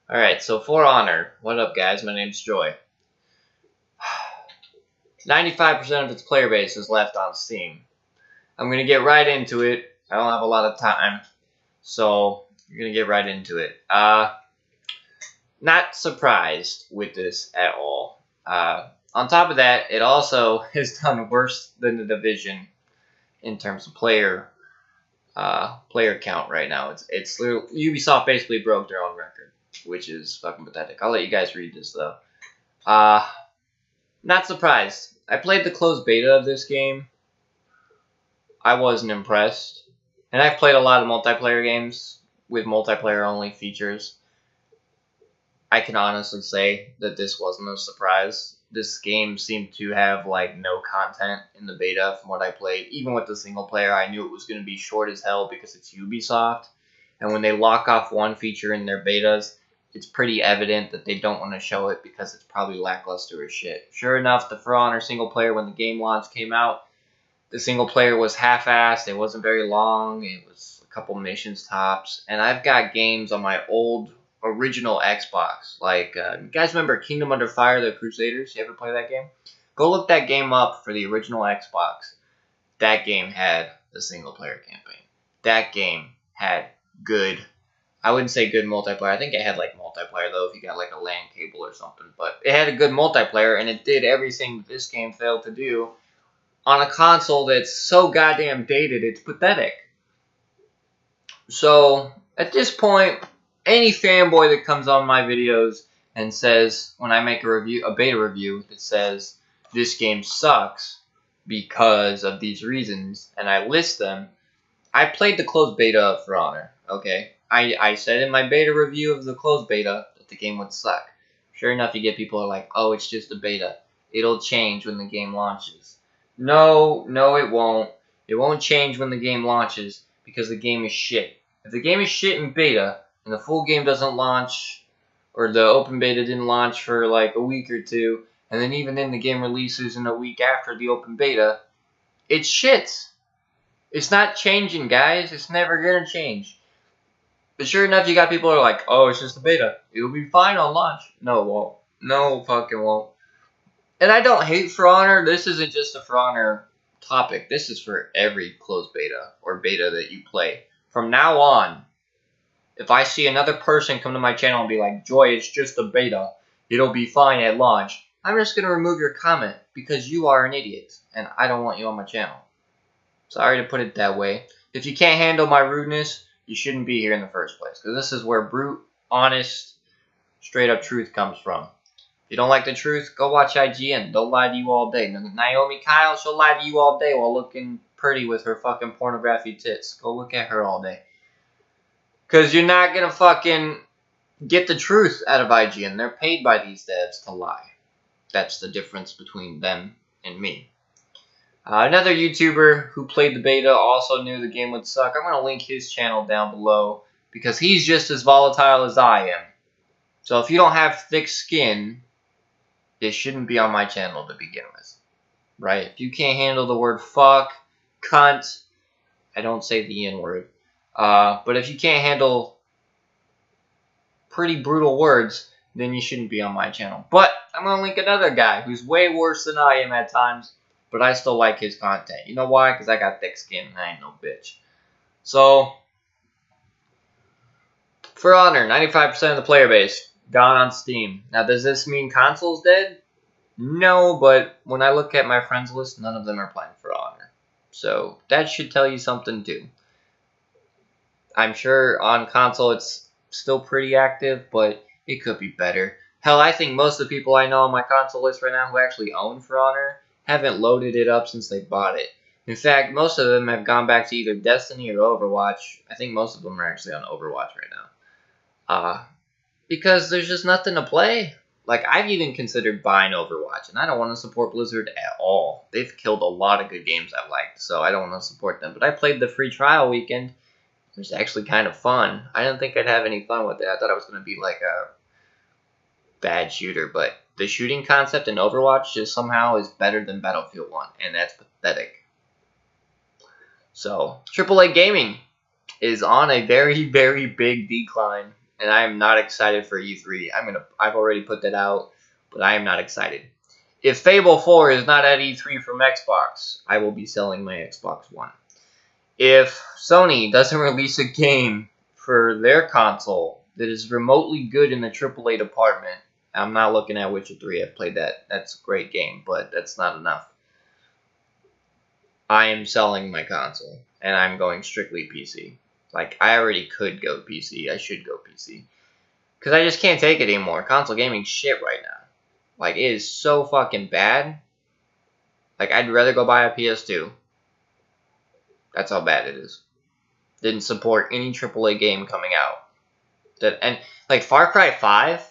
Alright, so For Honor. What up, guys? My name's Joy. 95% of its player base is left on Steam. I'm going to get right into it. I don't have a lot of time, so you're going to get right into it. Not surprised with this at all. On top of that, it also has done worse than The Division in terms of player count right now. It's Ubisoft basically broke their own record, which is fucking pathetic. I'll let you guys read this though. Not surprised. I played the closed beta of this game. I wasn't impressed. And I've played a lot of multiplayer games with multiplayer-only features. I can honestly say that this wasn't a surprise. This game seemed to have, no content in the beta from what I played. Even with the single player, I knew it was going to be short as hell because it's Ubisoft. And when they lock off one feature in their betas, it's pretty evident that they don't want to show it because it's probably lackluster as shit. Sure enough, the For Honor single player, when the game launch came out, the single player was half-assed. It wasn't very long. It was a couple missions tops. And I've got games on my old original Xbox. You guys remember Kingdom Under Fire, The Crusaders? You ever play that game? Go look that game up for the original Xbox. That game had the single player campaign. That game had good, I wouldn't say good multiplayer. I think it had multiplayer though if you got a LAN cable or something. But it had a good multiplayer and it did everything this game failed to do on a console that's so goddamn dated, it's pathetic. So, at this point, any fanboy that comes on my videos and says, when I make a beta review, that says, this game sucks because of these reasons, and I list them, I played the closed beta of For Honor, okay? I said in my beta review of the closed beta that the game would suck. Sure enough, you get people who are like, oh, it's just a beta. It'll change when the game launches. No, it won't. It won't change when the game launches because the game is shit. If the game is shit in beta and the full game doesn't launch, or the open beta didn't launch for a week or two, and then even then the game releases in a week after the open beta, it's shit. It's not changing, guys. It's never gonna change. But sure enough, you got people who are like, oh, it's just a beta. It'll be fine on launch. No, it won't. No, fucking won't. And I don't hate For Honor. This isn't just a For Honor topic. This is for every closed beta or beta that you play. From now on, if I see another person come to my channel and be like, Joy, it's just a beta. It'll be fine at launch. I'm just going to remove your comment because you are an idiot. And I don't want you on my channel. Sorry to put it that way. If you can't handle my rudeness, you shouldn't be here in the first place. Because this is where brute, honest, straight up truth comes from. If you don't like the truth, go watch IGN. They'll lie to you all day. Naomi Kyle, she'll lie to you all day while looking pretty with her fucking pornography tits. Go look at her all day. Because you're not going to fucking get the truth out of IGN. They're paid by these devs to lie. That's the difference between them and me. Another YouTuber who played the beta also knew the game would suck. I'm going to link his channel down below because he's just as volatile as I am. So if you don't have thick skin, it shouldn't be on my channel to begin with, right? If you can't handle the word fuck, cunt, I don't say the N-word, but if you can't handle pretty brutal words, then you shouldn't be on my channel. But I'm going to link another guy who's way worse than I am at times, but I still like his content. You know why? Because I got thick skin and I ain't no bitch. So, For Honor, 95% of the player base gone on Steam. Now, does this mean console's dead? No, but when I look at my friends list, none of them are playing For Honor. So, that should tell you something too. I'm sure on console it's still pretty active, but it could be better. Hell, I think most of the people I know on my console list right now who actually own For Honor haven't loaded it up since they bought it. In fact, most of them have gone back to either Destiny or Overwatch. I think most of them are actually on Overwatch right now. Because there's just nothing to play. I've even considered buying Overwatch, and I don't want to support Blizzard at all. They've killed a lot of good games I liked, so I don't want to support them. But I played the free trial weekend. It was actually kind of fun. I didn't think I'd have any fun with it. I thought it was going to be like a bad shooter, but the shooting concept in Overwatch just somehow is better than Battlefield 1, and that's pathetic. So, AAA gaming is on a very, very big decline. and I am not excited for E3. I've already put that out, but I am not excited. If Fable 4 is not at E3 from Xbox, I will be selling my Xbox One. If Sony doesn't release a game for their console that is remotely good in the AAA department, I'm not looking at Witcher 3. I've played that. That's a great game, but that's not enough. I am selling my console, and I'm going strictly PC. Like, I already could go PC. I should go PC. Because I just can't take it anymore. Console gaming's shit right now. Like, it is so fucking bad. Like, I'd rather go buy a PS2. That's how bad it is. Didn't support any AAA game coming out. And, like, Far Cry 5?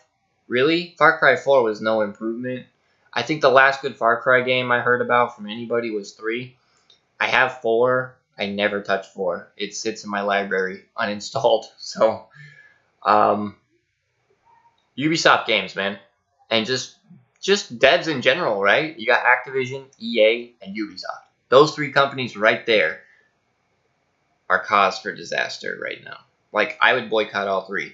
Really? Far Cry 4 was no improvement. I think the last good Far Cry game I heard about from anybody was 3. I have 4. I never touch 4. It sits in my library, uninstalled. So, Ubisoft games, man. And just devs in general, right? You got Activision, EA, and Ubisoft. Those 3 companies right there are cause for disaster right now. Like, I would boycott all 3.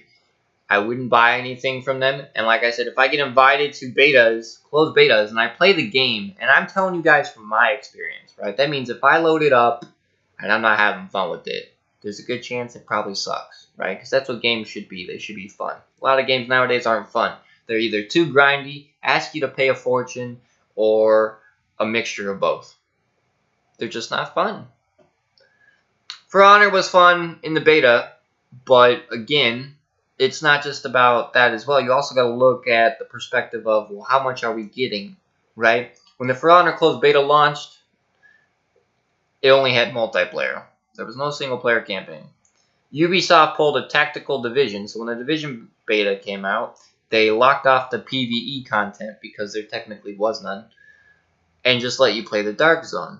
I wouldn't buy anything from them. And like I said, if I get invited to betas, closed betas, and I play the game, and I'm telling you guys from my experience, right? That means if I load it up and I'm not having fun with it, there's a good chance it probably sucks, right? Because that's what games should be. They should be fun. A lot of games nowadays aren't fun. They're either too grindy, ask you to pay a fortune, or a mixture of both. They're just not fun. For Honor was fun in the beta, but again, it's not just about that as well. You also got to look at the perspective of, well, how much are we getting, right? When the For Honor closed beta launched, it only had multiplayer. There was no single-player campaign. Ubisoft pulled a tactical division, so when the Division beta came out, they locked off the PvE content because there technically was none, and just let you play the Dark Zone.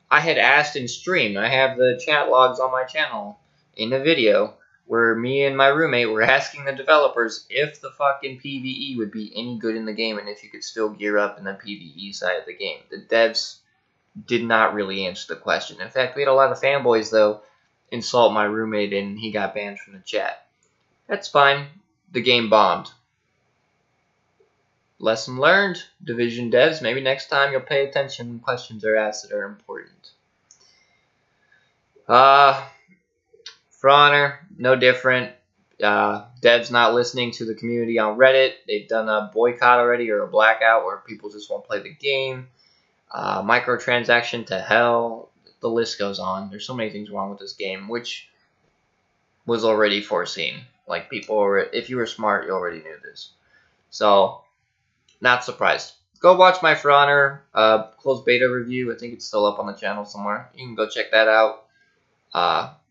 I had asked in stream, I have the chat logs on my channel in the video, where me and my roommate were asking the developers if the fucking PvE would be any good in the game and if you could still gear up in the PvE side of the game. The devs did not really answer the question. In fact, we had a lot of fanboys, though, insult my roommate and he got banned from the chat. That's fine. The game bombed. Lesson learned, Division devs. Maybe next time you'll pay attention when questions are asked that are important. For Honor, no different. Devs not listening to the community on Reddit. They've done a boycott already or a blackout where people just won't play the game. Microtransaction to hell. The list goes on. There's so many things wrong with this game, which was already foreseen. Like, if you were smart, you already knew this. So, not surprised. Go watch my For Honor closed beta review. I think it's still up on the channel somewhere. You can go check that out.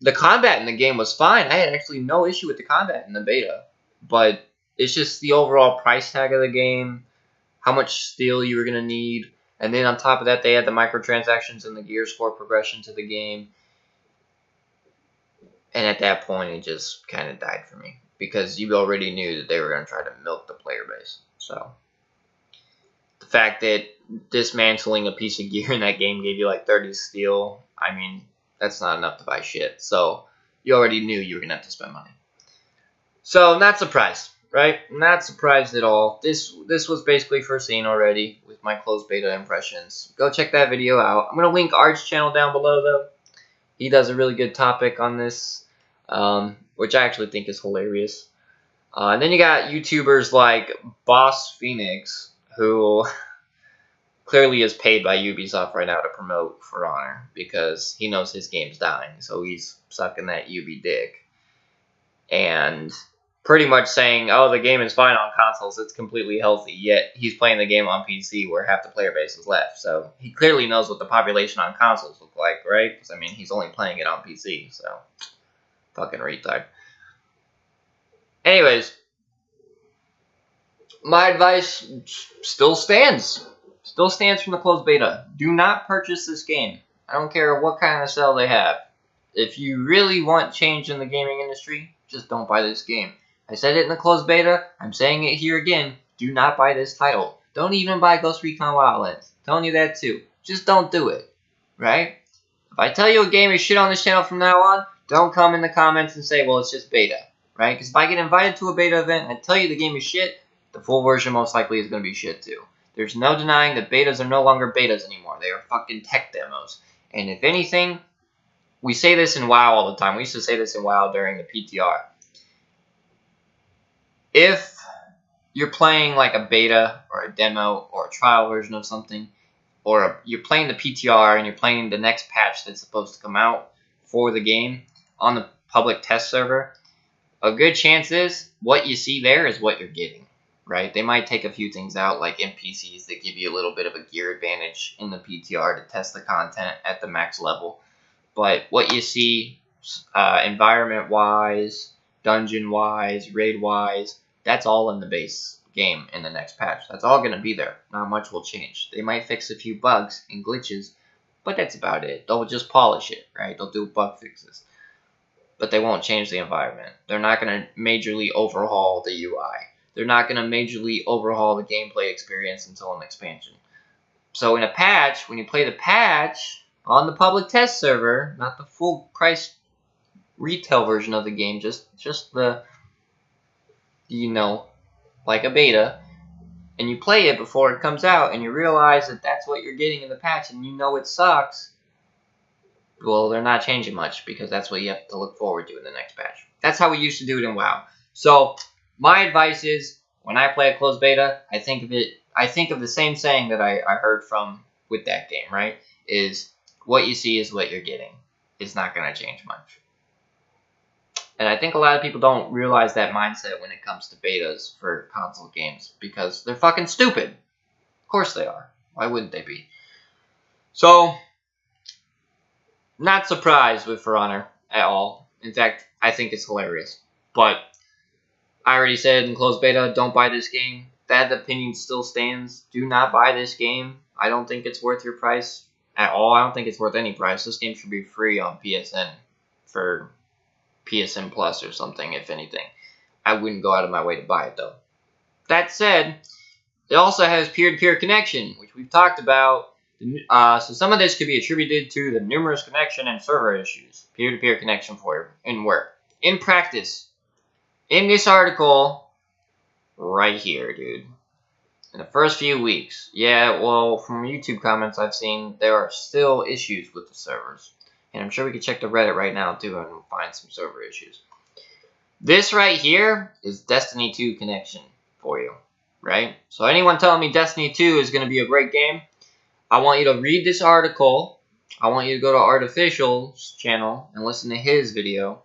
The combat in the game was fine. I had actually no issue with the combat in the beta. But it's just the overall price tag of the game, how much steel you were going to need. And then on top of that, they had the microtransactions and the gear score progression to the game. And at that point, it just kind of died for me. Because you already knew that they were going to try to milk the player base. So, the fact that dismantling a piece of gear in that game gave you like 30 steel, I mean, that's not enough to buy shit. So, you already knew you were going to have to spend money. So, not surprised, right? Not surprised at all. This was basically foreseen already with my closed beta impressions. Go check that video out. I'm going to link Art's channel down below, though. He does a really good topic on this, which I actually think is hilarious. And then you got YouTubers like Boss Phoenix, who clearly is paid by Ubisoft right now to promote For Honor because he knows his game's dying, so he's sucking that Ubi dick. And pretty much saying, oh, the game is fine on consoles, it's completely healthy, yet he's playing the game on PC where half the player base is left. So he clearly knows what the population on consoles look like, right? Because, I mean, he's only playing it on PC, so fucking retard. Anyways, my advice still stands. Still stands from the closed beta. Do not purchase this game. I don't care what kind of sale they have. If you really want change in the gaming industry, just don't buy this game. I said it in the closed beta. I'm saying it here again. Do not buy this title. Don't even buy Ghost Recon Wildlands. I'm telling you that too. Just don't do it. Right? If I tell you a game is shit on this channel from now on, don't come in the comments and say, well, it's just beta. right? Because if I get invited to a beta event and I tell you the game is shit, the full version most likely is going to be shit too. There's no denying that betas are no longer betas anymore. They are fucking tech demos. And if anything, we say this in WoW all the time. We used to say this in WoW during the PTR. If you're playing like a beta or a demo or a trial version of something, or you're playing the PTR and you're playing the next patch that's supposed to come out for the game on the public test server, a good chance is what you see there is what you're getting, right? They might take a few things out like NPCs that give you a little bit of a gear advantage in the PTR to test the content at the max level. But what you see environment-wise, dungeon-wise, raid-wise, that's all in the base game in the next patch. That's all going to be there. Not much will change. They might fix a few bugs and glitches, but that's about it. They'll just polish it, right? They'll do bug fixes. But they won't change the environment. They're not going to majorly overhaul the UI. They're not going to majorly overhaul the gameplay experience until an expansion. So in a patch, when you play the patch on the public test server, not the full price retail version of the game, just the, like a beta, and you play it before it comes out, and you realize that that's what you're getting in the patch, and you know it sucks, well, they're not changing much, because that's what you have to look forward to in the next patch. That's how we used to do it in WoW. So, my advice is, when I play a closed beta, I think of the same saying that I heard from with that game, right? Is, what you see is what you're getting. It's not going to change much. And I think a lot of people don't realize that mindset when it comes to betas for console games, because they're fucking stupid. Of course they are. Why wouldn't they be? So, not surprised with For Honor at all. In fact, I think it's hilarious. But I already said in closed beta, don't buy this game. That opinion still stands. Do not buy this game. I don't think it's worth your price at all. I don't think it's worth any price. This game should be free on PSN for PSN Plus or something, if anything. I wouldn't go out of my way to buy it, though. That said, it also has peer-to-peer connection, which we've talked about. So some of this could be attributed to the numerous connection and server issues. Peer-to-peer connection for in work. In practice, in this article, right here, dude. In the first few weeks, yeah, well, from YouTube comments I've seen, there are still issues with the servers. And I'm sure we could check the Reddit right now, too, and find some server issues. This right here is Destiny 2 connection for you, right? So anyone telling me Destiny 2 is going to be a great game, I want you to read this article. I want you to go to Artificial's channel and listen to his video.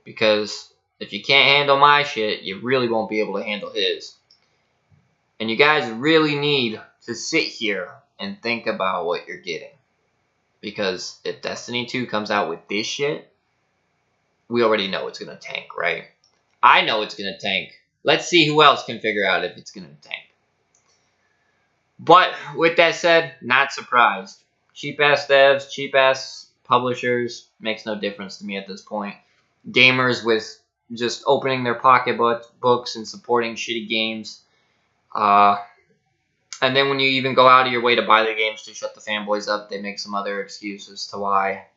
Because if you can't handle my shit, you really won't be able to handle his. And you guys really need to sit here and think about what you're getting. Because if Destiny 2 comes out with this shit, we already know it's going to tank, right? I know it's going to tank. Let's see who else can figure out if it's going to tank. But with that said, not surprised. Cheap-ass devs, cheap-ass publishers, makes no difference to me at this point. Gamers with just opening their pocketbooks and supporting shitty games. And then when you even go out of your way to buy the games to shut the fanboys up, they make some other excuses to why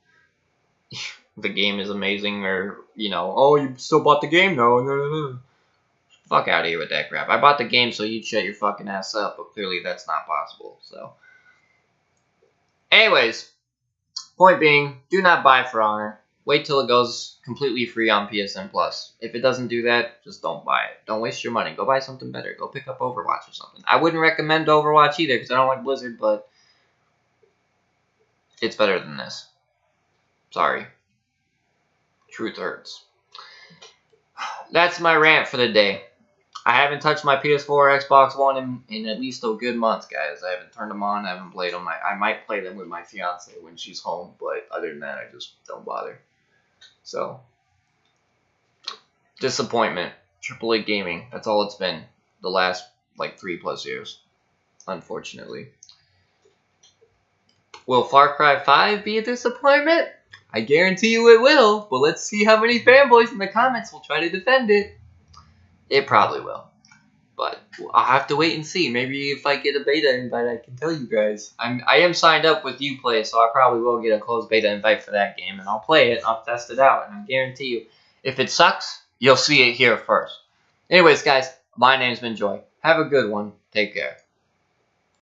the game is amazing, or, oh, you still bought the game? No. Fuck out of here with that crap. I bought the game so you'd shut your fucking ass up, but clearly that's not possible, so. Anyways, point being, do not buy For Honor. Wait till it goes completely free on PSN Plus. If it doesn't do that, just don't buy it. Don't waste your money. Go buy something better. Go pick up Overwatch or something. I wouldn't recommend Overwatch either because I don't like Blizzard, but it's better than this. Sorry. Truth hurts. That's my rant for the day. I haven't touched my PS4 or Xbox One in at least a good month, guys. I haven't turned them on. I haven't played them. I might play them with my fiance when she's home, but other than that, I just don't bother. So, disappointment. AAA gaming. That's all it's been the last, 3+ years. Unfortunately. Will Far Cry 5 be a disappointment? I guarantee you it will, but let's see how many fanboys in the comments will try to defend it. It probably will. But I'll have to wait and see. Maybe if I get a beta invite, I can tell you guys. I am signed up with Uplay, so I probably will get a closed beta invite for that game. And I'll play it, I'll test it out, and I guarantee you, if it sucks, you'll see it here first. Anyways, guys, my name's been Joy. Have a good one. Take care.